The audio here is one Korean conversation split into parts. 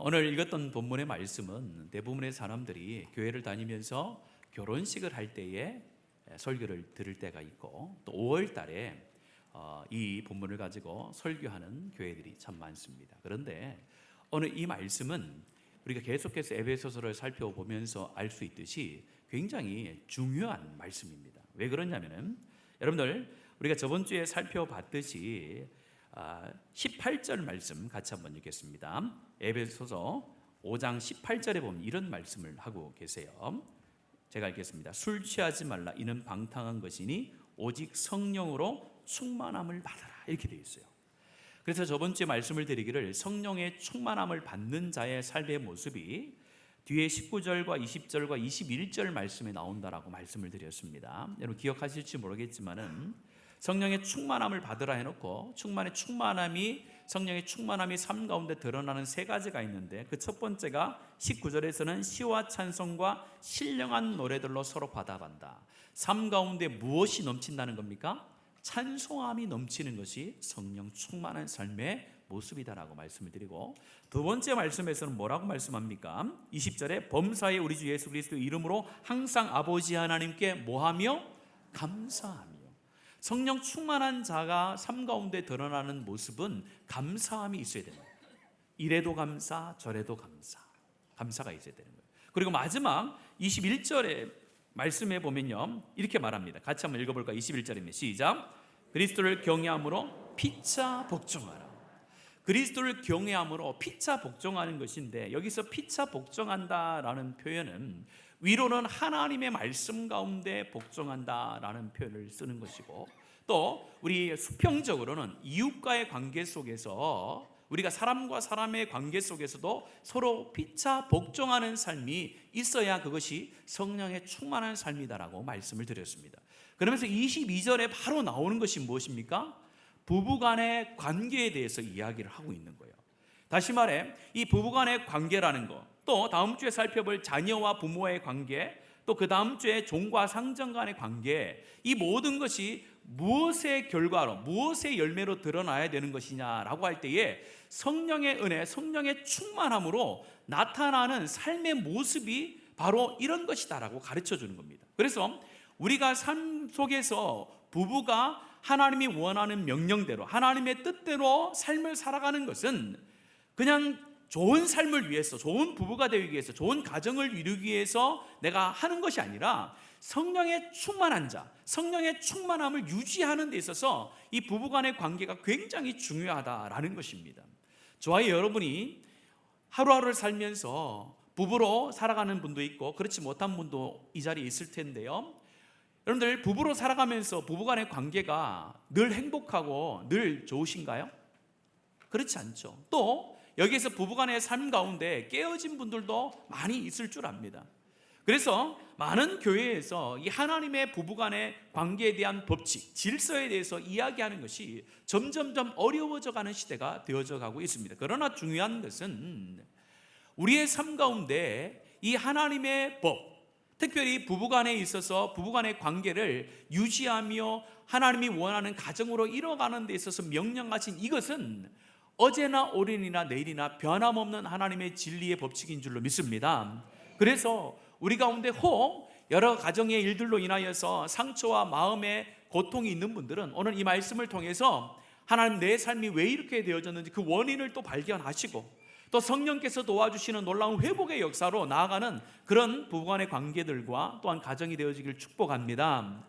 오늘 읽었던 본문의 말씀은 대부분의 사람들이 교회를 다니면서 결혼식을 할 때에 설교를 들을 때가 있고, 또 5월 달에 이 본문을 가지고 설교하는 교회들이 참 많습니다. 그런데 오늘 이 말씀은 우리가 계속해서 에베소서를 살펴보면서 알 수 있듯이 굉장히 중요한 말씀입니다. 왜 그러냐면은, 여러분들 우리가 저번 주에 살펴봤듯이 18절 말씀 같이 한번 읽겠습니다. 에베소서 5장 18절에 보면 이런 말씀을 하고 계세요. 제가 읽겠습니다. 술 취하지 말라. 이는 방탕한 것이니 오직 성령으로 충만함을 받아라. 이렇게 되어 있어요. 그래서 저번 주에 말씀을 드리기를, 성령의 충만함을 받는 자의 삶의 모습이 뒤에 19절과 20절과 21절 말씀에 나온다라고 말씀을 드렸습니다. 여러분 기억하실지 모르겠지만은, 성령의 충만함을 받으라 해놓고 성령의 충만함이 삶 가운데 드러나는 세 가지가 있는데, 그 첫 번째가 19절에서는 시와 찬송과 신령한 노래들로 서로 받아간다. 삶 가운데 무엇이 넘친다는 겁니까? 찬송함이 넘치는 것이 성령 충만한 삶의 모습이다라고 말씀을 드리고, 두 번째 말씀에서는 뭐라고 말씀합니까? 20절에 범사에 우리 주 예수 그리스도의 이름으로 항상 아버지 하나님께 뭐하며? 감사하며. 성령 충만한 자가 삶 가운데 드러나는 모습은 감사함이 있어야 됩니다. 이래도 감사, 저래도 감사가 있어야 되는 거예요. 그리고 마지막 21절에 말씀해 보면요, 이렇게 말합니다. 같이 한번 읽어볼까요? 21절입니다. 시작. 그리스도를 경외함으로 피차 복종하라. 그리스도를 경외함으로 피차 복종하는 것인데, 여기서 피차 복종한다라는 표현은 위로는 하나님의 말씀 가운데 복종한다라는 표현을 쓰는 것이고, 또 우리 수평적으로는 이웃과의 관계 속에서, 우리가 사람과 사람의 관계 속에서도 서로 피차 복종하는 삶이 있어야 그것이 성령의 충만한 삶이다라고 말씀을 드렸습니다. 그러면서 22절에 바로 나오는 것이 무엇입니까? 부부간의 관계에 대해서 이야기를 하고 있는 거예요. 다시 말해, 이 부부간의 관계라는 것, 또 다음 주에 살펴볼 자녀와 부모의 관계, 또 그 다음 주에 종과 상전 간의 관계, 이 모든 것이 무엇의 결과로, 무엇의 열매로 드러나야 되는 것이냐라고 할 때에 성령의 은혜, 성령의 충만함으로 나타나는 삶의 모습이 바로 이런 것이다라고 가르쳐 주는 겁니다. 그래서 우리가 삶 속에서 부부가 하나님이 원하는 명령대로, 하나님의 뜻대로 삶을 살아가는 것은 그냥 좋은 삶을 위해서, 좋은 부부가 되기 위해서, 좋은 가정을 이루기 위해서 내가 하는 것이 아니라, 성령의 충만한 자, 성령의 충만함을 유지하는 데 있어서 이 부부간의 관계가 굉장히 중요하다라는 것입니다. 저와 여러분이 하루하루를 살면서 부부로 살아가는 분도 있고 그렇지 못한 분도 이 자리에 있을 텐데요, 여러분들 부부로 살아가면서 부부간의 관계가 늘 행복하고 늘 좋으신가요? 그렇지 않죠. 또 여기에서 부부간의 삶 가운데 깨어진 분들도 많이 있을 줄 압니다. 그래서 많은 교회에서 이 하나님의 부부간의 관계에 대한 법칙, 질서에 대해서 이야기하는 것이 점점점 어려워져 가는 시대가 되어져 가고 있습니다. 그러나 중요한 것은 우리의 삶 가운데 이 하나님의 법, 특별히 부부간에 있어서 부부간의 관계를 유지하며 하나님이 원하는 가정으로 이뤄가는 데 있어서 명령하신 이것은 어제나 오늘이나 내일이나 변함없는 하나님의 진리의 법칙인 줄로 믿습니다. 그래서 우리 가운데 혹 여러 가정의 일들로 인하여서 상처와 마음의 고통이 있는 분들은 오늘 이 말씀을 통해서 하나님, 내 삶이 왜 이렇게 되어졌는지 그 원인을 또 발견하시고, 또 성령께서 도와주시는 놀라운 회복의 역사로 나아가는 그런 부부간의 관계들과 또한 가정이 되어지길 축복합니다.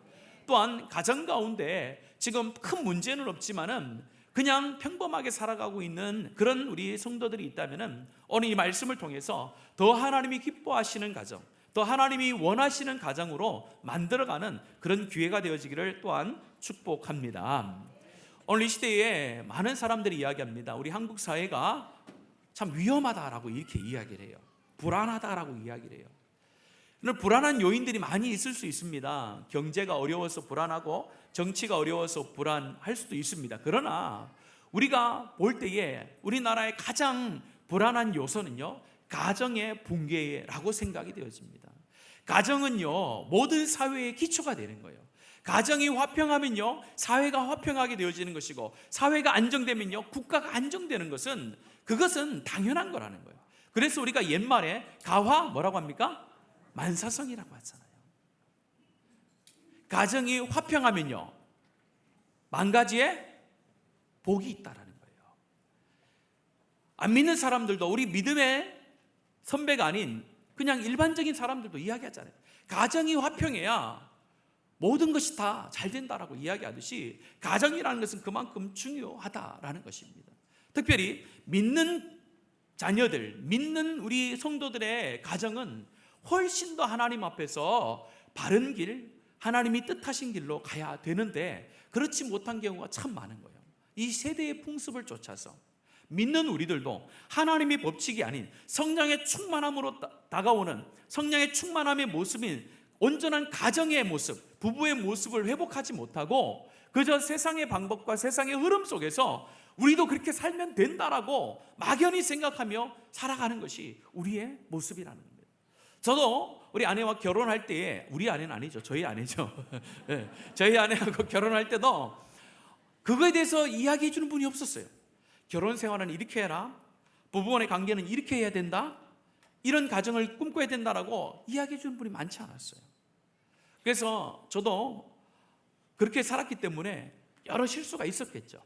또한 가정 가운데 지금 큰 문제는 없지만은 그냥 평범하게 살아가고 있는 그런 우리 성도들이 있다면 오늘 이 말씀을 통해서 더 하나님이 기뻐하시는 가정, 더 하나님이 원하시는 가정으로 만들어가는 그런 기회가 되어지기를 또한 축복합니다. 오늘 이 시대에 많은 사람들이 이야기합니다. 우리 한국 사회가 참 위험하다라고 이렇게 이야기를 해요. 불안하다라고 이야기를 해요. 불안한 요인들이 많이 있을 수 있습니다. 경제가 어려워서 불안하고 정치가 어려워서 불안할 수도 있습니다. 그러나 우리가 볼 때에 우리나라의 가장 불안한 요소는요, 가정의 붕괴라고 생각이 되어집니다. 가정은요, 모든 사회의 기초가 되는 거예요. 가정이 화평하면요, 사회가 화평하게 되어지는 것이고, 사회가 안정되면요, 국가가 안정되는 것은, 그것은 당연한 거라는 거예요. 그래서 우리가 옛말에 가화 뭐라고 합니까? 만사성이라고 하잖아요. 가정이 화평하면요, 만 가지의 복이 있다라는 거예요. 안 믿는 사람들도 우리 믿음의 선배가 아닌 그냥 일반적인 사람들도 이야기하잖아요. 가정이 화평해야 모든 것이 다 잘 된다라고 이야기하듯이 가정이라는 것은 그만큼 중요하다라는 것입니다. 특별히 믿는 자녀들, 믿는 우리 성도들의 가정은 훨씬 더 하나님 앞에서 바른 길, 하나님이 뜻하신 길로 가야 되는데 그렇지 못한 경우가 참 많은 거예요. 이 세대의 풍습을 쫓아서 믿는 우리들도 하나님의 법칙이 아닌 성령의 충만함으로 다가오는 성령의 충만함의 모습인 온전한 가정의 모습, 부부의 모습을 회복하지 못하고 그저 세상의 방법과 세상의 흐름 속에서 우리도 그렇게 살면 된다라고 막연히 생각하며 살아가는 것이 우리의 모습이라는 겁니다. 저도 우리 아내와 결혼할 때에, 우리 아내는 아니죠, 저희 아내죠. 네, 저희 아내하고 결혼할 때도 그거에 대해서 이야기해 주는 분이 없었어요. 결혼 생활은 이렇게 해라, 부부간의 관계는 이렇게 해야 된다, 이런 가정을 꿈꿔야 된다라고 이야기해 주는 분이 많지 않았어요. 그래서 저도 그렇게 살았기 때문에 여러 실수가 있었겠죠.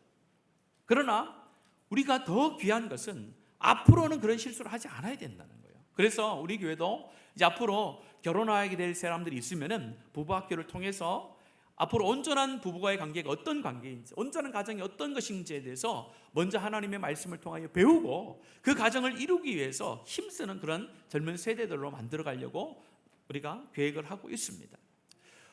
그러나 우리가 더 귀한 것은 앞으로는 그런 실수를 하지 않아야 된다는 거예요. 그래서 우리 교회도 이제 앞으로 결혼하게 될 사람들이 있으면은 부부학교를 통해서 앞으로 온전한 부부와의 관계가 어떤 관계인지, 온전한 가정이 어떤 것인지에 대해서 먼저 하나님의 말씀을 통하여 배우고 그 가정을 이루기 위해서 힘쓰는 그런 젊은 세대들로 만들어 가려고 우리가 계획을 하고 있습니다.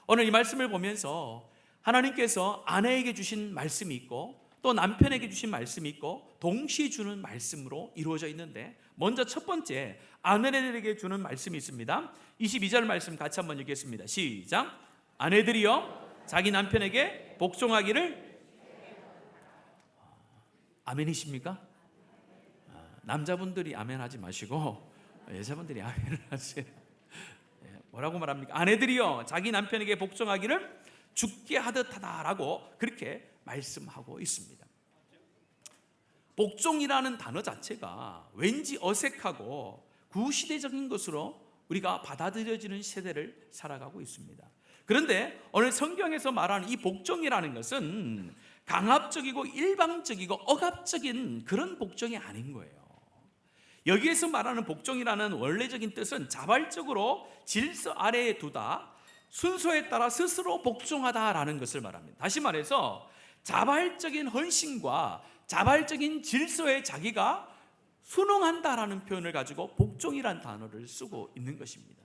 오늘 이 말씀을 보면서 하나님께서 아내에게 주신 말씀이 있고 또 남편에게 주신 말씀이 있고 동시에 주는 말씀으로 이루어져 있는데, 먼저 첫 번째 아내들에게 주는 말씀이 있습니다. 22절 말씀 같이 한번 읽겠습니다. 시작. 아내들이여 자기 남편에게 복종하기를. 아멘이십니까? 남자분들이 아멘 하지 마시고 여자분들이 아멘을 하세요. 뭐라고 말합니까? 아내들이여 자기 남편에게 복종하기를 죽게 하듯 하다라고 그렇게 말씀하고 있습니다. 복종이라는 단어 자체가 왠지 어색하고 구시대적인 것으로 우리가 받아들여지는 세대를 살아가고 있습니다. 그런데 오늘 성경에서 말하는 이 복종이라는 것은 강압적이고 일방적이고 억압적인 그런 복종이 아닌 거예요. 여기에서 말하는 복종이라는 원래적인 뜻은 자발적으로 질서 아래에 두다, 순서에 따라 스스로 복종하다라는 것을 말합니다. 다시 말해서 자발적인 헌신과 자발적인 질서에 자기가 순응한다라는 표현을 가지고 복종이라는 단어를 쓰고 있는 것입니다.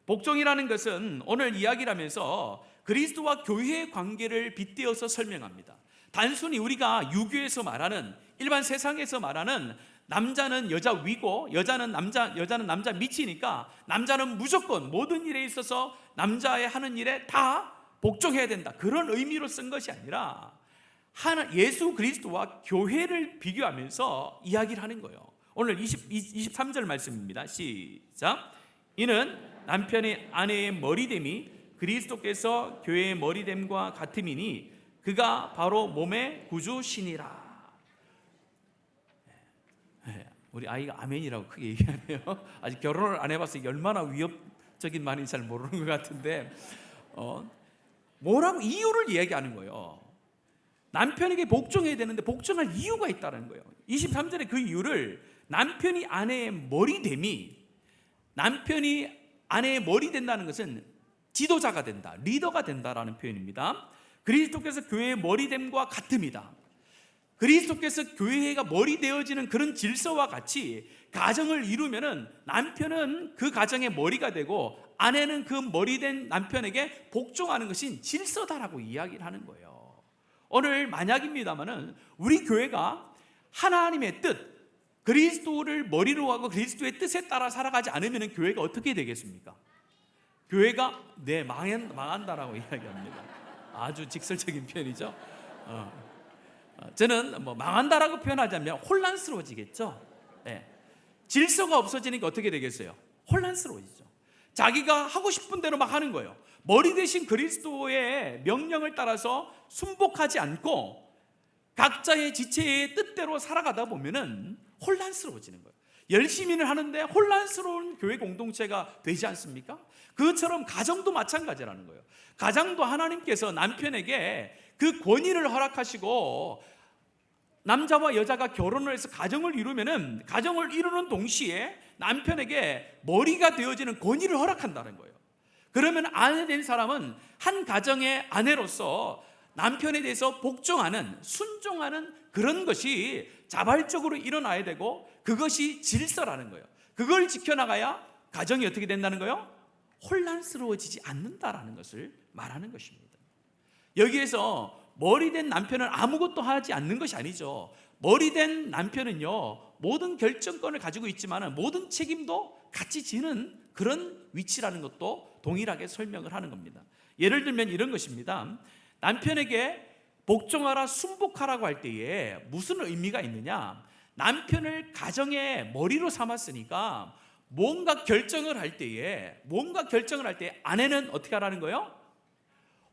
복종이라는 것은 오늘 이야기를 하면서 그리스도와 교회의 관계를 빗대어서 설명합니다. 단순히 우리가 유교에서 말하는, 일반 세상에서 말하는 남자는 여자 위고 여자는 남자 밑이니까 남자는 무조건 모든 일에 있어서 남자의 하는 일에 다 복종해야 된다, 그런 의미로 쓴 것이 아니라 예수 그리스도와 교회를 비교하면서 이야기를 하는 거예요. 오늘 23절 말씀입니다. 시작. 이는 남편이 아내의 머리됨이 그리스도께서 교회의 머리됨과 같음이니 그가 바로 몸의 구주시니라. 우리 아이가 아멘이라고 크게 얘기하네요. 아직 결혼을 안 해봐서 얼마나 위협적인 말인지 잘 모르는 것 같은데 뭐라고 이유를 이야기하는 거예요. 남편에게 복종해야 되는데 복종할 이유가 있다는 거예요. 23절에 그 이유를 남편이 아내의 머리됨이, 남편이 아내의 머리 된다는 것은 지도자가 된다, 리더가 된다라는 표현입니다. 그리스도께서 교회의 머리됨과 같음이다. 그리스도께서 교회가 머리 되어지는 그런 질서와 같이 가정을 이루면은 남편은 그 가정의 머리가 되고 아내는 그 머리된 남편에게 복종하는 것이 질서다라고 이야기를 하는 거예요. 오늘 만약입니다만은 우리 교회가 하나님의 뜻, 그리스도를 머리로 하고 그리스도의 뜻에 따라 살아가지 않으면 교회가 어떻게 되겠습니까? 교회가 망한다라고 이야기합니다. 아주 직설적인 표현이죠. 저는 망한다라고 표현하자면 혼란스러워지겠죠. 네. 질서가 없어지니까 어떻게 되겠어요? 혼란스러워지죠. 자기가 하고 싶은 대로 막 하는 거예요. 머리 대신 그리스도의 명령을 따라서 순복하지 않고 각자의 지체의 뜻대로 살아가다 보면은 혼란스러워지는 거예요. 열심히는 하는데 혼란스러운 교회 공동체가 되지 않습니까? 그것처럼 가정도 마찬가지라는 거예요. 가정도 하나님께서 남편에게 그 권위를 허락하시고 남자와 여자가 결혼을 해서 가정을 이루면은 가정을 이루는 동시에 남편에게 머리가 되어지는 권위를 허락한다는 거예요. 그러면 아내 된 사람은 한 가정의 아내로서 남편에 대해서 복종하는, 순종하는 그런 것이 자발적으로 일어나야 되고, 그것이 질서라는 거예요. 그걸 지켜나가야 가정이 어떻게 된다는 거예요? 혼란스러워지지 않는다라는 것을 말하는 것입니다. 여기에서 머리된 남편은 아무것도 하지 않는 것이 아니죠. 머리된 남편은요, 모든 결정권을 가지고 있지만 모든 책임도 같이 지는 그런 위치라는 것도 동일하게 설명을 하는 겁니다. 예를 들면 이런 것입니다. 남편에게 복종하라, 순복하라고 할 때에 무슨 의미가 있느냐? 남편을 가정의 머리로 삼았으니까 뭔가 결정을 할 때에 아내는 어떻게 하라는 거예요?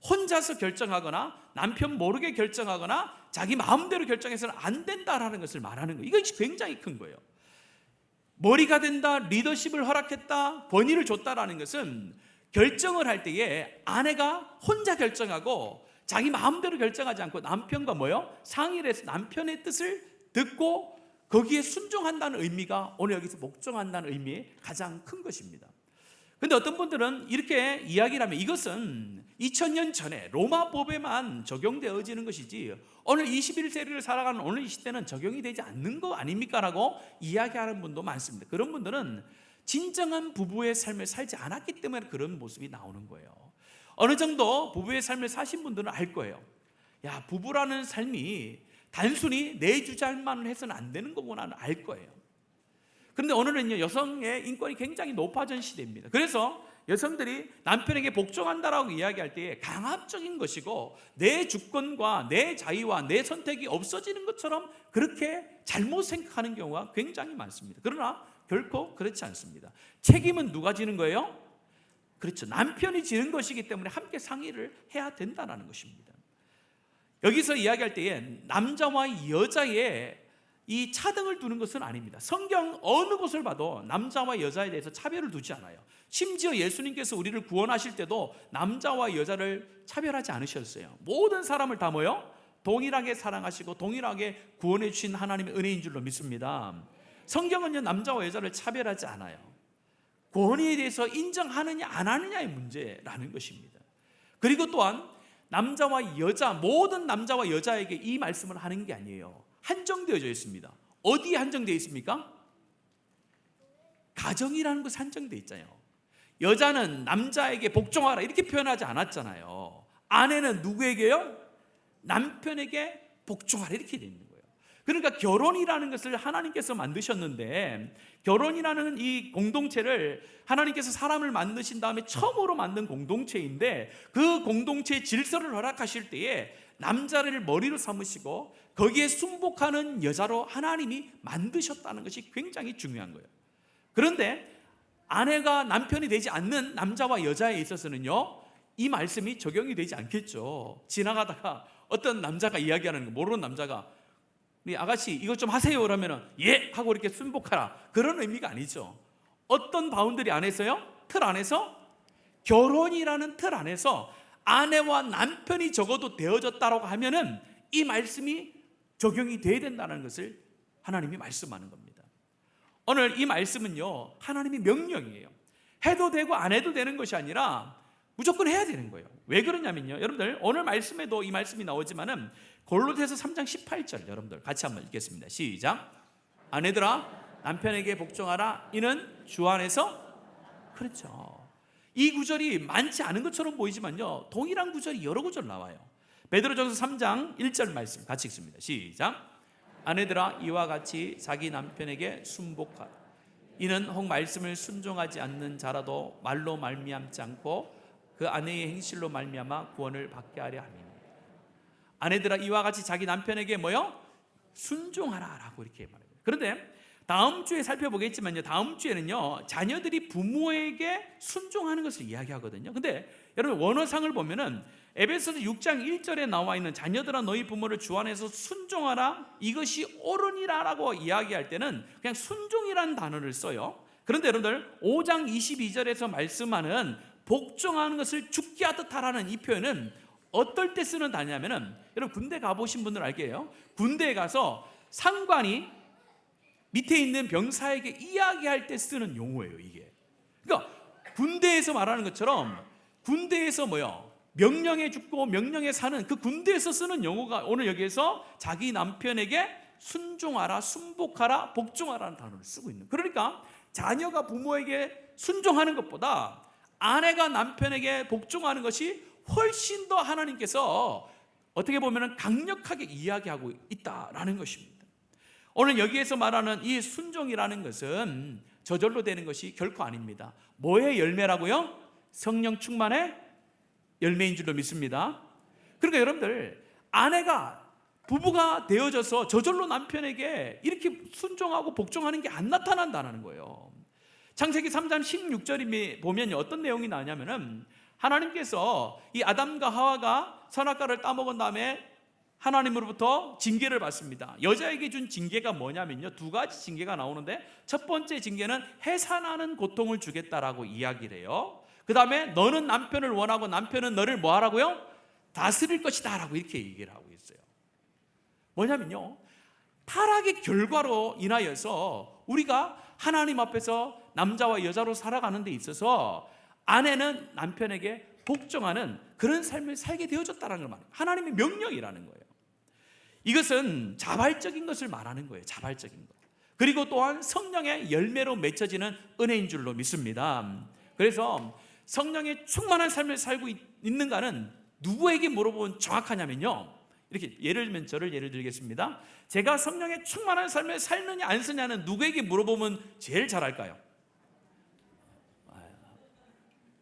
혼자서 결정하거나 남편 모르게 결정하거나 자기 마음대로 결정해서는 안 된다라는 것을 말하는 거예요. 이것이 굉장히 큰 거예요. 머리가 된다, 리더십을 허락했다, 권위를 줬다라는 것은 결정을 할 때에 아내가 혼자 결정하고 자기 마음대로 결정하지 않고 남편과 상의를 해서 남편의 뜻을 듣고 거기에 순종한다는 의미가 오늘 여기서 복종한다는 의미의 가장 큰 것입니다. 그런데 어떤 분들은 이렇게 이야기를 하면 이것은 2000년 전에 로마 법에만 적용되어지는 것이지 오늘 21세기를 살아가는 오늘 이 시대는 적용이 되지 않는 거 아닙니까? 라고 이야기하는 분도 많습니다. 그런 분들은 진정한 부부의 삶을 살지 않았기 때문에 그런 모습이 나오는 거예요. 어느 정도 부부의 삶을 사신 분들은 알 거예요. 야, 부부라는 삶이 단순히 내 주장만 해서는 안 되는 거구나 알 거예요. 그런데 오늘은요, 여성의 인권이 굉장히 높아진 시대입니다. 그래서 여성들이 남편에게 복종한다라고 이야기할 때 강압적인 것이고 내 주권과 내 자유와 내 선택이 없어지는 것처럼 그렇게 잘못 생각하는 경우가 굉장히 많습니다. 그러나 결코 그렇지 않습니다. 책임은 누가 지는 거예요? 그렇죠. 남편이 지는 것이기 때문에 함께 상의를 해야 된다는 것입니다. 여기서 이야기할 때에 남자와 여자의 이 차등을 두는 것은 아닙니다. 성경 어느 곳을 봐도 남자와 여자에 대해서 차별을 두지 않아요. 심지어 예수님께서 우리를 구원하실 때도 남자와 여자를 차별하지 않으셨어요. 모든 사람을 다 동일하게 사랑하시고 동일하게 구원해 주신 하나님의 은혜인 줄로 믿습니다. 성경은요, 남자와 여자를 차별하지 않아요. 권위에 대해서 인정하느냐 안 하느냐의 문제라는 것입니다. 그리고 또한 남자와 여자, 모든 남자와 여자에게 이 말씀을 하는 게 아니에요. 한정되어져 있습니다. 어디에 한정되어 있습니까? 가정이라는 것이 한정되어 있잖아요. 여자는 남자에게 복종하라 이렇게 표현하지 않았잖아요. 아내는 누구에게요? 남편에게 복종하라 이렇게 되어 있는 거예요. 그러니까 결혼이라는 것을 하나님께서 만드셨는데, 결혼이라는 이 공동체를 하나님께서 사람을 만드신 다음에 처음으로 만든 공동체인데, 그 공동체의 질서를 허락하실 때에 남자를 머리로 삼으시고 거기에 순복하는 여자로 하나님이 만드셨다는 것이 굉장히 중요한 거예요. 그런데 아내가 남편이 되지 않는 남자와 여자에 있어서는요, 이 말씀이 적용이 되지 않겠죠. 지나가다가 어떤 남자가 이야기하는 거 모르는 남자가 우리 아가씨 이것 좀 하세요 그러면은 예 하고 이렇게 순복하라, 그런 의미가 아니죠. 어떤 바운더리 안에서요? 틀 안에서, 결혼이라는 틀 안에서 아내와 남편이 적어도 되어졌다라고 하면은 이 말씀이 적용이 돼야 된다는 것을 하나님이 말씀하는 겁니다. 오늘 이 말씀은요, 하나님의 명령이에요. 해도 되고 안 해도 되는 것이 아니라 무조건 해야 되는 거예요. 왜 그러냐면요, 여러분들 오늘 말씀에도 이 말씀이 나오지만은 골로새서 3장 18절 여러분들 같이 한번 읽겠습니다. 시작. 아내들아 남편에게 복종하라, 이는 주 안에서. 그렇죠. 이 구절이 많지 않은 것처럼 보이지만요, 동일한 구절이 여러 구절 나와요. 베드로전서 3장 1절 말씀 같이 읽습니다. 시작. 아내들아 이와 같이 자기 남편에게 순복하라, 이는 혹 말씀을 순종하지 않는 자라도 말로 말미암지 않고 그 아내의 행실로 말미암아 구원을 받게 하려 함이니. 아내들아 이와 같이 자기 남편에게 순종하라라고 이렇게 말해요. 그런데 다음 주에 살펴보겠지만요, 다음 주에는요 자녀들이 부모에게 순종하는 것을 이야기하거든요. 근데 여러분 원어상을 보면은 에베소서 6장 1절에 나와 있는 자녀들아 너희 부모를 주 안에서 순종하라 이것이 옳으니라라고 이야기할 때는 그냥 순종이라는 단어를 써요. 그런데 여러분들 5장 22절에서 말씀하는 복종하는 것을 죽게 하듯 하라는 이 표현은 어떨 때 쓰는 단어냐면은, 여러분 군대 가보신 분들 알게요. 군대에 가서 상관이 밑에 있는 병사에게 이야기할 때 쓰는 용어예요, 이게. 그러니까 군대에서 말하는 것처럼 군대에서 명령에 죽고 명령에 사는 그 군대에서 쓰는 용어가 오늘 여기에서 자기 남편에게 순종하라, 순복하라, 복종하라는 단어를 쓰고 있는. 그러니까 자녀가 부모에게 순종하는 것보다 아내가 남편에게 복종하는 것이 훨씬 더 하나님께서 어떻게 보면 강력하게 이야기하고 있다라는 것입니다. 오늘 여기에서 말하는 이 순종이라는 것은 저절로 되는 것이 결코 아닙니다. 뭐의 열매라고요? 성령 충만의 열매인 줄로 믿습니다. 그러니까 여러분들, 아내가 부부가 되어져서 저절로 남편에게 이렇게 순종하고 복종하는 게 안 나타난다는 거예요. 창세기 3장 16절에 보면 어떤 내용이 나냐면은, 하나님께서 이 아담과 하와가 선악과를 따먹은 다음에 하나님으로부터 징계를 받습니다. 여자에게 준 징계가 뭐냐면요, 두 가지 징계가 나오는데, 첫 번째 징계는 해산하는 고통을 주겠다라고 이야기를 해요. 그 다음에 너는 남편을 원하고 남편은 너를 뭐 하라고요? 다스릴 것이다 라고 이렇게 얘기를 하고 있어요. 뭐냐면요, 타락의 결과로 인하여서 우리가 하나님 앞에서 남자와 여자로 살아가는 데 있어서 아내는 남편에게 복종하는 그런 삶을 살게 되어졌다는 걸 말해요. 하나님의 명령이라는 거예요. 이것은 자발적인 것을 말하는 거예요. 자발적인 것. 그리고 또한 성령의 열매로 맺혀지는 은혜인 줄로 믿습니다. 그래서 성령의 충만한 삶을 살고 있는가는 누구에게 물어보면 정확하냐면요, 이렇게 예를 들면 저를 예를 들겠습니다. 제가 성령의 충만한 삶을 살느냐 안 쓰냐는 누구에게 물어보면 제일 잘할까요?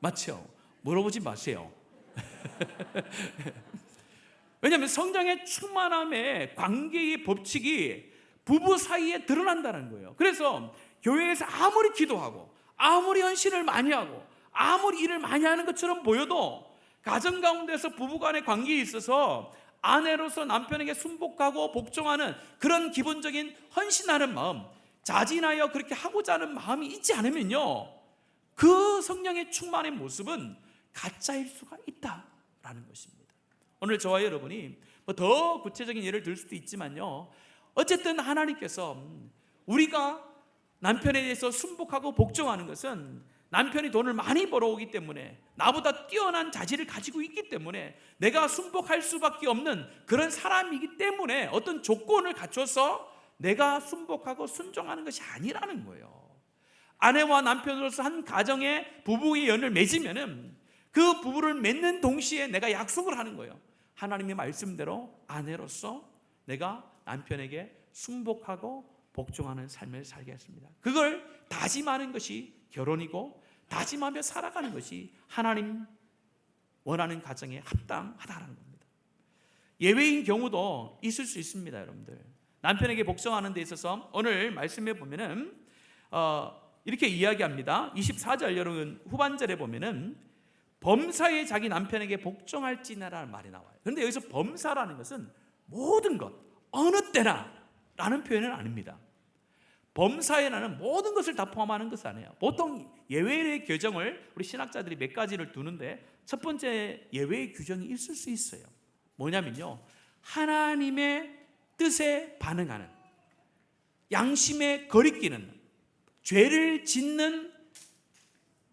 맞죠? 물어보지 마세요. 왜냐하면 성령의 충만함의 관계의 법칙이 부부 사이에 드러난다는 거예요. 그래서 교회에서 아무리 기도하고 아무리 헌신을 많이 하고 아무리 일을 많이 하는 것처럼 보여도 가정 가운데서 부부간의 관계에 있어서 아내로서 남편에게 순복하고 복종하는 그런 기본적인 헌신하는 마음, 자진하여 그렇게 하고자 하는 마음이 있지 않으면요, 그 성령의 충만의 모습은 가짜일 수가 있다라는 것입니다. 오늘 저와 여러분이 더 구체적인 예를 들 수도 있지만요, 어쨌든 하나님께서 우리가 남편에 대해서 순복하고 복종하는 것은 남편이 돈을 많이 벌어오기 때문에, 나보다 뛰어난 자질을 가지고 있기 때문에, 내가 순복할 수밖에 없는 그런 사람이기 때문에 어떤 조건을 갖춰서 내가 순복하고 순종하는 것이 아니라는 거예요. 아내와 남편으로서 한 가정에 부부의 연을 맺으면은 그 부부를 맺는 동시에 내가 약속을 하는 거예요. 하나님의 말씀대로 아내로서 내가 남편에게 순복하고 복종하는 삶을 살겠습니다. 그걸 다짐하는 것이 결혼이고, 다짐하며 살아가는 것이 하나님 원하는 가정에 합당하다는 겁니다. 예외인 경우도 있을 수 있습니다. 여러분들, 남편에게 복종하는 데 있어서 오늘 말씀에 보면은 이렇게 이야기합니다. 24절 여러분 후반절에 보면은 범사에 자기 남편에게 복종할지니라는 말이 나와요. 그런데 여기서 범사라는 것은 모든 것, 어느 때나 라는 표현은 아닙니다. 범사에는 모든 것을 다 포함하는 것은 아니에요. 보통 예외의 규정을 우리 신학자들이 몇 가지를 두는데, 첫 번째 예외의 규정이 있을 수 있어요. 뭐냐면요, 하나님의 뜻에 반응하는, 양심에 거리끼는, 죄를 짓는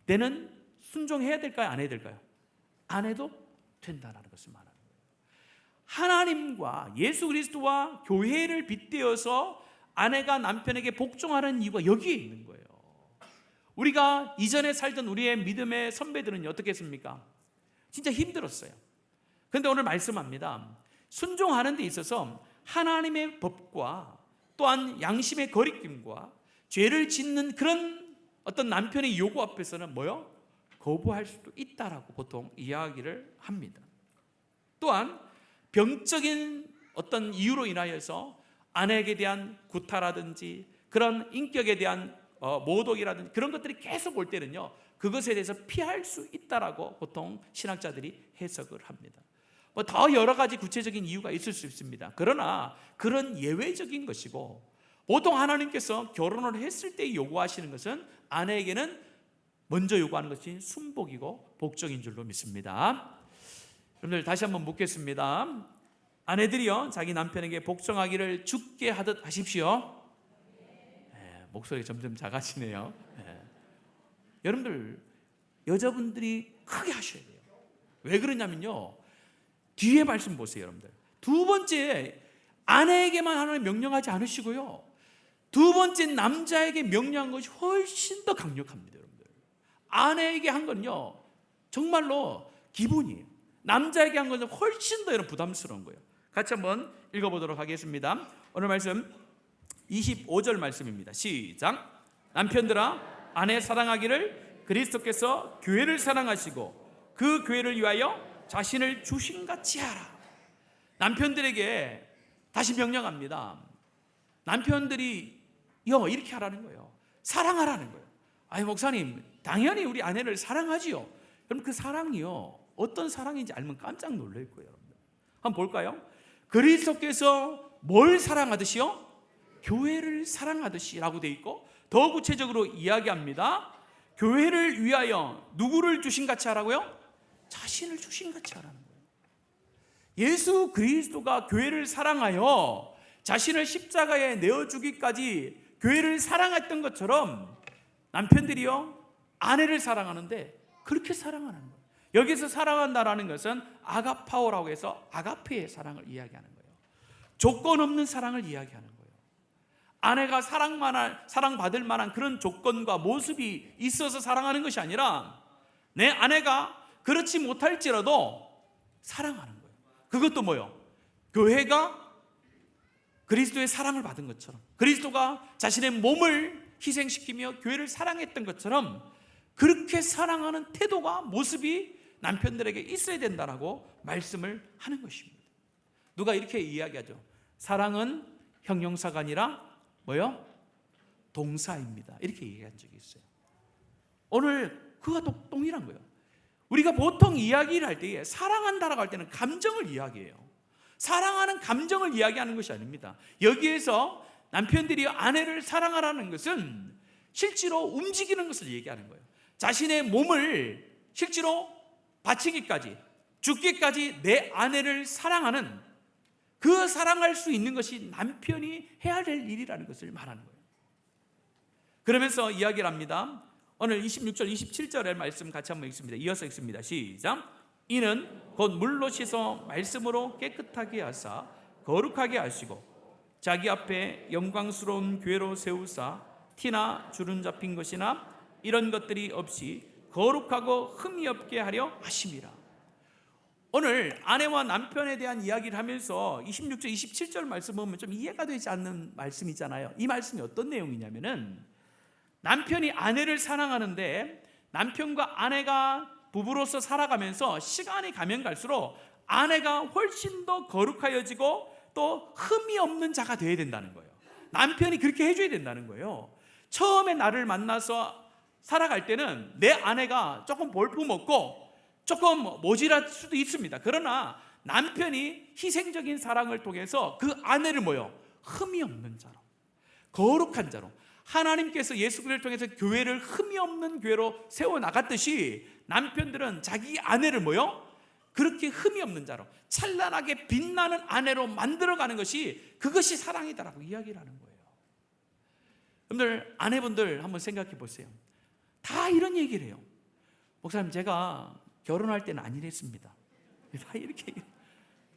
데는 순종해야 될까요? 안 해야 될까요? 안 해도 된다는 것을 말하는 거예요. 하나님과 예수 그리스도와 교회를 빗대어서 아내가 남편에게 복종하는 이유가 여기에 있는 거예요. 우리가 이전에 살던 우리의 믿음의 선배들은 어떻게 했습니까? 진짜 힘들었어요. 그런데 오늘 말씀합니다. 순종하는 데 있어서 하나님의 법과 또한 양심의 거리낌과 죄를 짓는 그런 어떤 남편의 요구 앞에서는 뭐요? 거부할 수도 있다라고 보통 이야기를 합니다. 또한 병적인 어떤 이유로 인하여서 아내에게 대한 구타라든지 그런 인격에 대한 모독이라든지 그런 것들이 계속 올 때는요, 그것에 대해서 피할 수 있다라고 보통 신학자들이 해석을 합니다. 뭐 더 여러 가지 구체적인 이유가 있을 수 있습니다. 그러나 그런 예외적인 것이고, 보통 하나님께서 결혼을 했을 때 요구하시는 것은 아내에게는 먼저 요구하는 것이 순복이고 복종인 줄로 믿습니다. 여러분들 다시 한번 묻겠습니다. 아내들이요, 자기 남편에게 복종하기를 주께 하듯 하십시오. 목소리 점점 작아지네요. 여러분들, 여자분들이 크게 하셔야 돼요. 왜 그러냐면요, 뒤에 말씀 보세요. 여러분들, 두 번째, 아내에게만 하나님 명령하지 않으시고요, 두 번째 남자에게 명령한 것이 훨씬 더 강력합니다. 여러분들, 아내에게 한 건요 정말로 기본이에요. 남자에게 한 것은 훨씬 더 부담스러운 거예요. 같이 한번 읽어보도록 하겠습니다. 오늘 말씀 25절 말씀입니다. 시작. 남편들아, 아내 사랑하기를 그리스도께서 교회를 사랑하시고 그 교회를 위하여 자신을 주신같이 하라. 남편들에게 다시 명령합니다. 남편들이 이렇게 하라는 거예요. 사랑하라는 거예요. 아니 목사님, 당연히 우리 아내를 사랑하지요. 그럼 그 사랑이요, 어떤 사랑인지 알면 깜짝 놀랄 거예요. 한번 볼까요? 그리스도께서 뭘 사랑하듯이요? 교회를 사랑하듯이 라고 되어 있고, 더 구체적으로 이야기합니다. 교회를 위하여 누구를 주신같이 하라고요? 자신을 주신같이 하라는 거예요. 예수 그리스도가 교회를 사랑하여 자신을 십자가에 내어주기까지 교회를 사랑했던 것처럼 남편들이요, 아내를 사랑하는데 그렇게 사랑하는 거예요. 여기서 사랑한다라는 것은 아가파오라고 해서 아가페의 사랑을 이야기하는 거예요. 조건 없는 사랑을 이야기하는 거예요. 아내가 사랑받을 만한 그런 조건과 모습이 있어서 사랑하는 것이 아니라, 내 아내가 그렇지 못할지라도 사랑하는 거예요. 그것도 뭐요? 교회가 그리스도의 사랑을 받은 것처럼, 그리스도가 자신의 몸을 희생시키며 교회를 사랑했던 것처럼 그렇게 사랑하는 태도가, 모습이 남편들에게 있어야 된다라고 말씀을 하는 것입니다. 누가 이렇게 이야기하죠. 사랑은 형용사가 아니라 뭐요? 동사입니다. 이렇게 얘기한 적이 있어요. 오늘 그가 동일한 거예요. 우리가 보통 이야기를 할 때 사랑한다라고 할 때는 감정을 이야기해요. 사랑하는 감정을 이야기하는 것이 아닙니다. 여기에서 남편들이 아내를 사랑하라는 것은 실제로 움직이는 것을 얘기하는 거예요. 자신의 몸을 실제로 바치기까지, 죽기까지 내 아내를 사랑하는, 그 사랑할 수 있는 것이 남편이 해야 될 일이라는 것을 말하는 거예요. 그러면서 이야기를 합니다. 오늘 26절, 27절의 말씀 같이 한번 읽습니다. 이어서 읽습니다. 시작. 이는 곧 물로 씻어 말씀으로 깨끗하게 하사 거룩하게 하시고 자기 앞에 영광스러운 교회로 세우사 티나 주름 잡힌 것이나 이런 것들이 없이 거룩하고 흠이 없게 하려 하심이라. 오늘 아내와 남편에 대한 이야기를 하면서 26절, 27절 말씀 보면 좀 이해가 되지 않는 말씀이잖아요. 이 말씀이 어떤 내용이냐면은, 남편이 아내를 사랑하는데 남편과 아내가 부부로서 살아가면서 시간이 가면 갈수록 아내가 훨씬 더 거룩하여지고 또 흠이 없는 자가 되어야 된다는 거예요. 남편이 그렇게 해줘야 된다는 거예요. 처음에 나를 만나서 살아갈 때는 내 아내가 조금 볼품없고 조금 모질할 수도 있습니다. 그러나 남편이 희생적인 사랑을 통해서 그 아내를 흠이 없는 자로, 거룩한 자로, 하나님께서 예수 그리스도를 통해서 교회를 흠이 없는 교회로 세워나갔듯이 남편들은 자기 아내를 그렇게 흠이 없는 자로, 찬란하게 빛나는 아내로 만들어가는 것이, 그것이 사랑이다라고 이야기를 하는 거예요. 여러분들, 아내분들 한번 생각해 보세요. 다 이런 얘기를 해요. 목사님, 제가 결혼할 때는 안 이랬습니다. 다 이렇게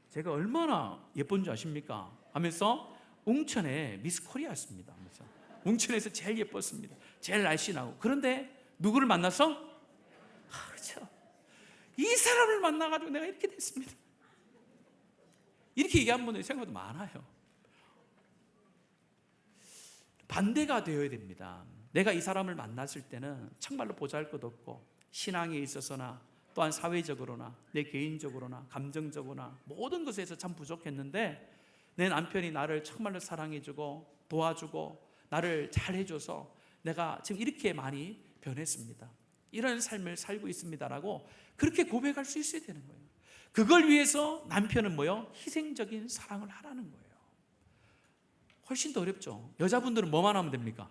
제가 얼마나 예쁜 줄 아십니까? 하면서 웅천에 미스 코리아였습니다. 하면서 웅천에서 제일 예뻤습니다. 제일 날씬하고. 그런데 누구를 만나서? 그렇죠. 이 사람을 만나가지고 내가 이렇게 됐습니다. 이렇게 얘기한 분들이 생각보다 많아요. 반대가 되어야 됩니다. 내가 이 사람을 만났을 때는 정말로 보잘것없고 신앙에 있어서나 또한 사회적으로나 내 개인적으로나 감정적으로나 모든 것에서 참 부족했는데, 내 남편이 나를 정말로 사랑해주고 도와주고 나를 잘해줘서 내가 지금 이렇게 많이 변했습니다. 이런 삶을 살고 있습니다라고 그렇게 고백할 수 있어야 되는 거예요. 그걸 위해서 남편은 뭐요? 희생적인 사랑을 하라는 거예요. 훨씬 더 어렵죠. 여자분들은 뭐만 하면 됩니까?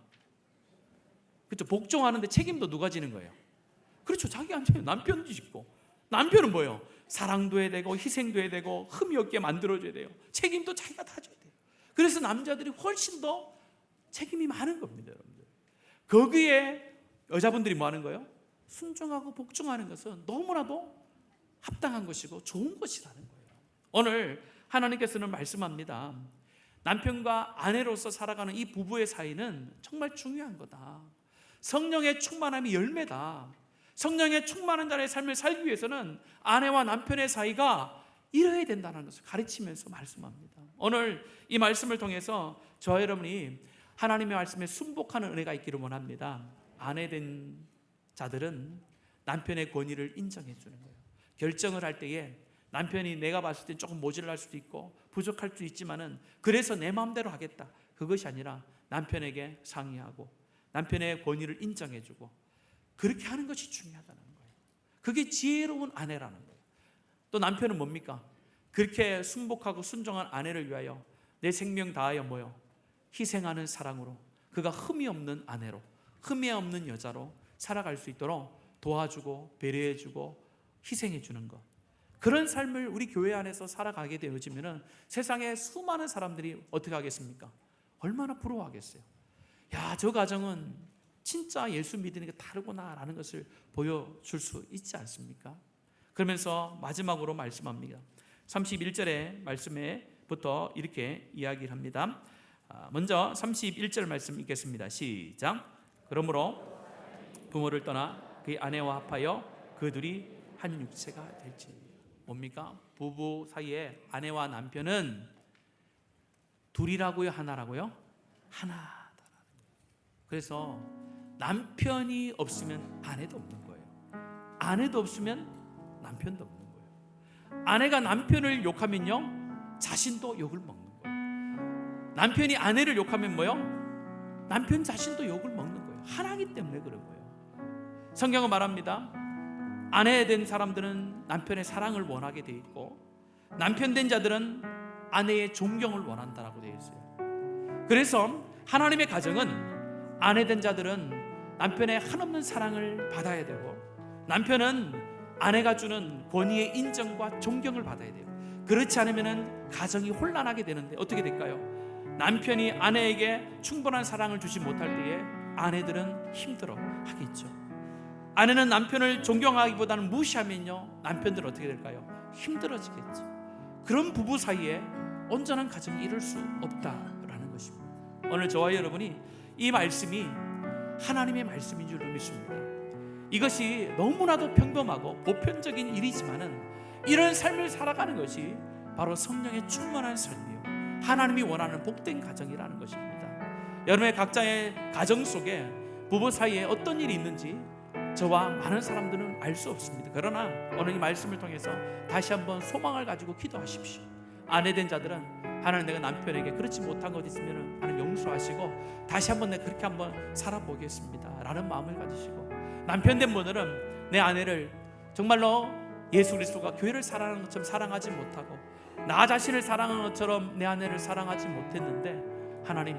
그렇죠. 복종하는데 책임도 누가 지는 거예요? 그렇죠. 자기한테 남편도 짓고. 남편은 뭐예요? 사랑도 해야 되고 희생도 해야 되고 흠이 없게 만들어줘야 돼요. 책임도 자기가 다 져야 돼요. 그래서 남자들이 훨씬 더 책임이 많은 겁니다, 여러분들. 거기에 여자분들이 뭐 하는 거예요? 순종하고 복종하는 것은 너무나도 합당한 것이고 좋은 것이라는 거예요. 오늘 하나님께서는 말씀합니다. 남편과 아내로서 살아가는 이 부부의 사이는 정말 중요한 거다. 성령의 충만함이 열매다. 성령의 충만한 자의 삶을 살기 위해서는 아내와 남편의 사이가 이뤄야 된다는 것을 가르치면서 말씀합니다. 오늘 이 말씀을 통해서 저와 여러분이 하나님의 말씀에 순복하는 은혜가 있기를 원합니다. 아내된 자들은 남편의 권위를 인정해 주는 거예요. 결정을 할 때에 남편이 내가 봤을 때 조금 모질랄 수도 있고 부족할 수도 있지만은 그래서 내 마음대로 하겠다. 그것이 아니라 남편에게 상의하고 남편의 권위를 인정해 주고 그렇게 하는 것이 중요하다는 거예요. 그게 지혜로운 아내라는 거예요. 또 남편은 뭡니까? 그렇게 순복하고 순종한 아내를 위하여 내 생명 다하여 뭐요? 희생하는 사랑으로 그가 흠이 없는 아내로 흠이 없는 여자로 살아갈 수 있도록 도와주고 배려해주고 희생해주는 것, 그런 삶을 우리 교회 안에서 살아가게 되어지면 세상에 수많은 사람들이 어떻게 하겠습니까? 얼마나 부러워하겠어요. 야, 저 가정은 진짜 예수 믿는 게 다르구나라는 것을 보여줄 수 있지 않습니까? 그러면서 마지막으로 말씀합니다. 31절의 말씀에부터 이렇게 이야기를 합니다. 먼저 31절 말씀 읽겠습니다. 시작. 그러므로 부모를 떠나 그의 아내와 합하여 그 둘이 한 육체가 될지. 뭡니까? 부부 사이에 아내와 남편은 둘이라고요? 하나라고요? 하나다. 그래서 남편이 없으면 아내도 없는 거예요. 아내도 없으면 남편도 없는 거예요. 아내가 남편을 욕하면요, 자신도 욕을 먹는 거예요. 남편이 아내를 욕하면 뭐요? 남편 자신도 욕을 먹는 거예요. 하나이기 때문에 그런 거예요. 성경은 말합니다. 아내 된 사람들은 남편의 사랑을 원하게 돼 있고 남편 된 자들은 아내의 존경을 원한다라고 되어 있어요. 그래서 하나님의 가정은 아내 된 자들은 남편의 한없는 사랑을 받아야 되고 남편은 아내가 주는 권위의 인정과 존경을 받아야 돼요. 그렇지 않으면 가정이 혼란하게 되는데 어떻게 될까요? 남편이 아내에게 충분한 사랑을 주지 못할 때에 아내들은 힘들어 하겠죠. 아내는 남편을 존경하기보다는 무시하면요, 남편들은 어떻게 될까요? 힘들어지겠죠. 그런 부부 사이에 온전한 가정이 이룰 수 없다라는 것입니다. 오늘 저와 여러분이 이 말씀이 하나님의 말씀인 줄로 믿습니다. 이것이 너무나도 평범하고 보편적인 일이지만은 이런 삶을 살아가는 것이 바로 성령의 충만한 삶이요, 하나님이 원하는 복된 가정이라는 것입니다. 여러분의 각자의 가정 속에 부부 사이에 어떤 일이 있는지 저와 많은 사람들은 알 수 없습니다. 그러나 오늘 이 말씀을 통해서 다시 한번 소망을 가지고 기도하십시오. 아내된 자들은 하나님, 내가 남편에게 그렇지 못한 것 있으면 하나님 용서하시고 다시 한번 내가 그렇게 한번 살아보겠습니다 라는 마음을 가지시고, 남편된 분들은 내 아내를 정말로 예수 그리스도가 교회를 사랑하는 것처럼 사랑하지 못하고 나 자신을 사랑하는 것처럼 내 아내를 사랑하지 못했는데 하나님,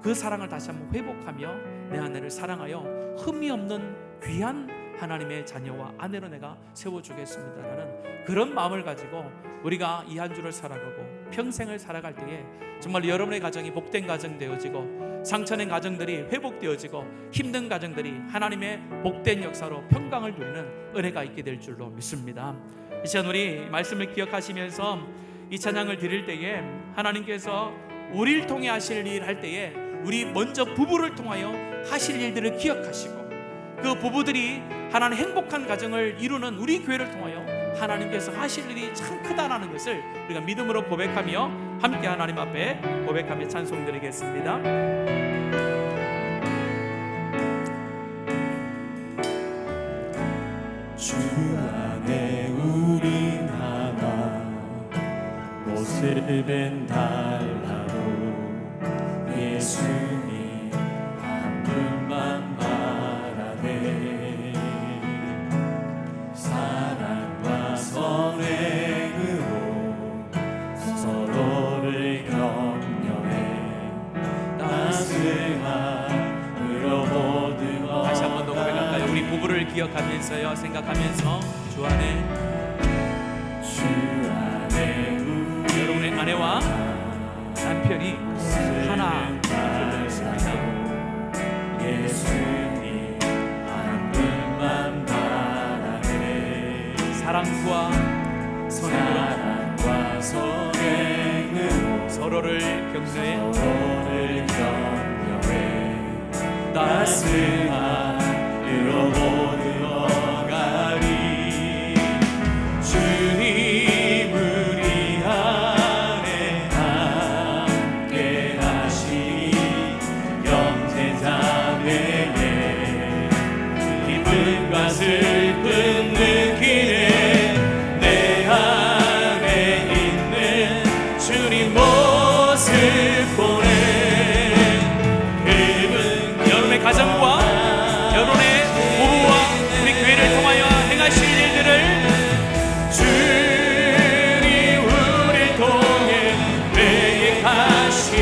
그 사랑을 다시 한번 회복하며 내 아내를 사랑하여 흠이 없는 귀한 하나님의 자녀와 아내로 내가 세워주겠습니다라는 그런 마음을 가지고 우리가 이 한 주를 살아가고 평생을 살아갈 때에 정말 여러분의 가정이 복된 가정 되어지고 상처낸 가정들이 회복되어지고 힘든 가정들이 하나님의 복된 역사로 평강을 누리는 은혜가 있게 될 줄로 믿습니다. 이 시간 우리 말씀을 기억하시면서 이 찬양을 드릴 때에 하나님께서 우리를 통해 하실 일 할 때에 우리 먼저 부부를 통하여 하실 일들을 기억하시고 그 부부들이 하나님 행복한 가정을 이루는 우리 교회를 통하여 하나님께서 하실 일이 참 크다라는 것을 우리가 믿음으로 고백하며 함께 하나님 앞에 고백하며 찬송 드리겠습니다. 주 안에 우린 하나, 못을 달라도 예수님 한 분만 바라네. 사랑과 선해 기억하면서요, 생각하면서 주 안에 여러분의 아내와 남편이 하나 되어 있습니다. 예수님 한 분만 바라네. 사랑과 선행으로 서로를 격려해 따스함으로 모두 가리. 주님 우리 안에 함께 하시니 형제자매의 기쁨과 슬픔 느끼네. 내 안에 있는 주님 모습 보네. 여러분의 가정과 여러분의 부부와 우리 교회를 통하여 행하실 일들을 주님 우리를 통해 계획하시니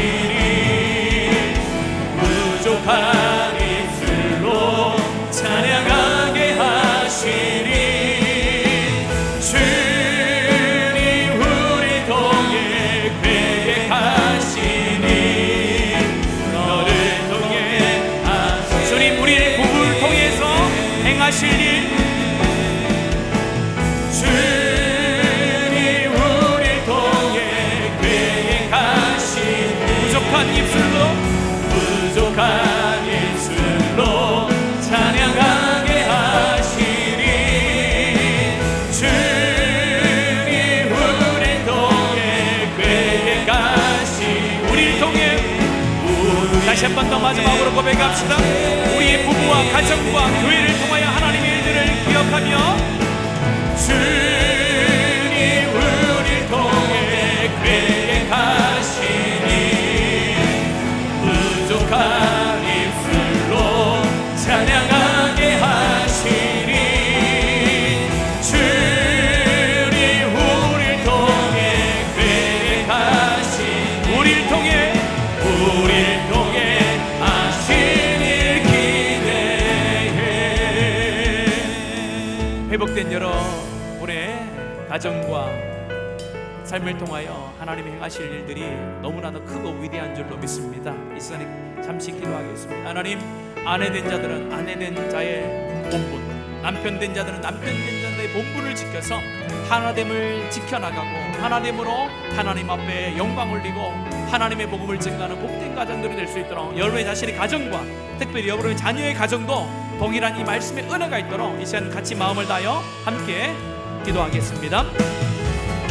부족한 입술로 찬양하게 하시니. 주님 우리를 통해 계획하시니 너를 통해 주님 우리의 부부를 통해서 행하실 일, 주님 우리를 통해 계획하시니 부족한 입술로 찬양하게 하시니. 주님 우리를 통해 계획하시니 우리를 통해 다시 한 번 더 마지막으로 고백합시다. 우리의 부부와 가정과 교회를 통하여 하나님의 일들을 기억하며 주님 우리를 통해 계획하시니 부족한 입술로 찬양하게 하시니. 주님 우리를 통해 계획하시니 우리를 통해 하신 일 기대해. 회복된 여러분의 가정과 삶을 통하여 하나님이 행하실 일들이 너무나도 크고 위대한 줄로 믿습니다. 이 시간에 잠시 기도하겠습니다. 하나님, 아내 된 자들은 아내 된 자의 본분, 남편 된 자들은 남편 된 자의 본분을 지켜서 하나됨을 지켜나가고 하나됨으로 하나님 앞에 영광 올리고 하나님의 복음을 증거하는 복된 가정들이 될 수 있도록 여러분의 자신의 가정과 특별히 여러분의 자녀의 가정도 동일한 이 말씀의 은혜가 있도록 이 시간 같이 마음을 다하여 함께 기도하겠습니다.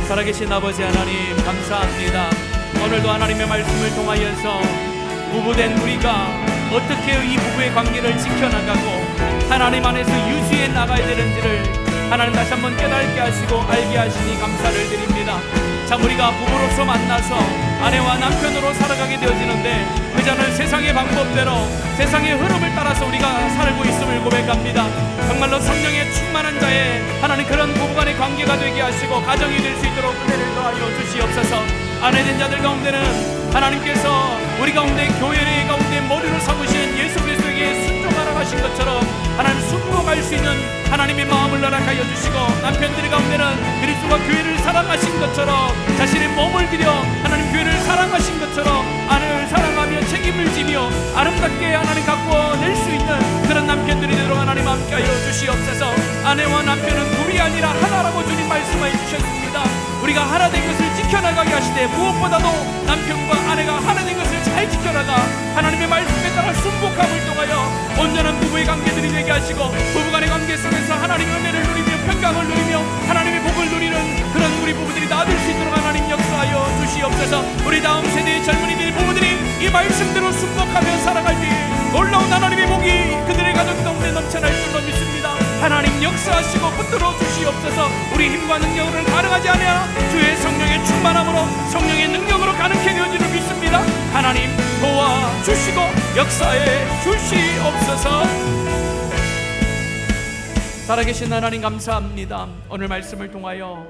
살아계신 아버지 하나님, 감사합니다. 오늘도 하나님의 말씀을 통하여서 부부된 우리가 어떻게 이 부부의 관계를 지켜나가고 하나님 안에서 유지해 나가야 되는지를 하나님 다시 한번 깨닫게 하시고 알게 하시니 감사를 드립니다. 참, 우리가 부부로서 만나서 아내와 남편으로 살아가게 되어지는데 그자는 세상의 방법대로 세상의 흐름을 따라서 우리가 살고 있음을 고백합니다. 정말로 성령의 충만한 자의 하나님 그런 부부간의 관계가 되게 하시고 가정이 될 수 있도록 은혜를 더하여 주시옵소서. 아내 된 자들 가운데는 하나님께서 우리 가운데 교회의 가운데 머리를 삼으신 예수 그리스도에게 순종하라 하신 것처럼 하나님 순종할 수 있는 하나님의 마음을 허락하여 주시고, 남편들 가운데는 그리스도가 교회를 사랑하신 것처럼 자신의 몸을 들여 하나님 교회를 사랑하신 것처럼 아내를 사랑하며 책임을 지며 아름답게 하나님 갖고 낼 수 있는 그런 남편들이 되도록 하나님 함께하여 주시옵소서. 아내와 남편은 둘이 아니라 하나라고 주님 말씀해 주셨습니다. 우리가 하나 된 것을 지켜나가게 하시되 무엇보다도 남편과 아내가 하나 된 것을 잘 지켜나가 하나님의 말씀에 따라 순복함을 통하여 온전한 부부의 관계들이 되게 하시고 부부간의 관계 속에서 하나님의 은혜를 누리며 평강을 누리며 하나님의 복을 누리는 그런 우리 부부들이 나아질 수 있도록 하나님 역사하여 주시옵소서. 우리 다음 세대의 젊은이들 부부들이 이 말씀대로 순복하며 살아갈 때 놀라운 하나님의 복이 그들의 가정 가운데 넘쳐날 줄로 믿습니다. 하나님 역사하시고 붙들어 주시옵소서. 우리 힘과 능력으로는 가능하지 않아 주의 성령의 충만함으로 성령의 능력으로 가능케 되어지는 믿습니다. 하나님 도와주시고 역사해 주시옵소서. 살아계신 하나님 감사합니다. 오늘 말씀을 통하여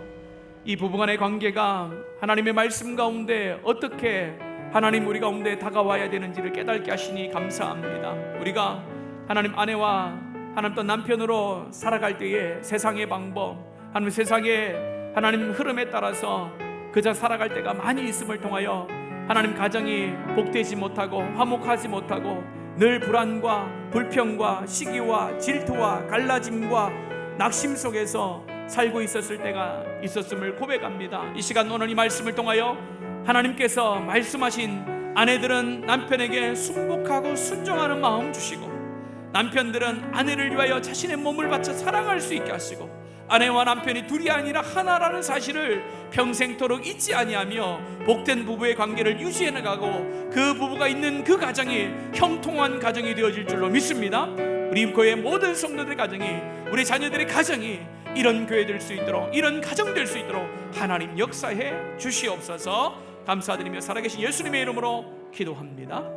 이 부부간의 관계가 하나님의 말씀 가운데 어떻게 하나님 우리 가운데 다가와야 되는지를 깨닫게 하시니 감사합니다. 우리가 하나님 아내와 하나님 또 남편으로 살아갈 때에 세상의 방법, 하나님 세상의 하나님 흐름에 따라서 그저 살아갈 때가 많이 있음을 통하여 하나님 가정이 복되지 못하고 화목하지 못하고 늘 불안과 불평과 시기와 질투와 갈라짐과 낙심 속에서 살고 있었을 때가 있었음을 고백합니다. 이 시간 오늘 이 말씀을 통하여 하나님께서 말씀하신 아내들은 남편에게 순복하고 순종하는 마음 주시고, 남편들은 아내를 위하여 자신의 몸을 바쳐 사랑할 수 있게 하시고, 아내와 남편이 둘이 아니라 하나라는 사실을 평생토록 잊지 아니하며 복된 부부의 관계를 유지해 나가고 그 부부가 있는 그 가정이 형통한 가정이 되어질 줄로 믿습니다. 우리 임코의 모든 성도들의 가정이, 우리 자녀들의 가정이 이런 교회 될 수 있도록, 이런 가정 될 수 있도록 하나님 역사해 주시옵소서. 감사드리며 살아계신 예수님의 이름으로 기도합니다.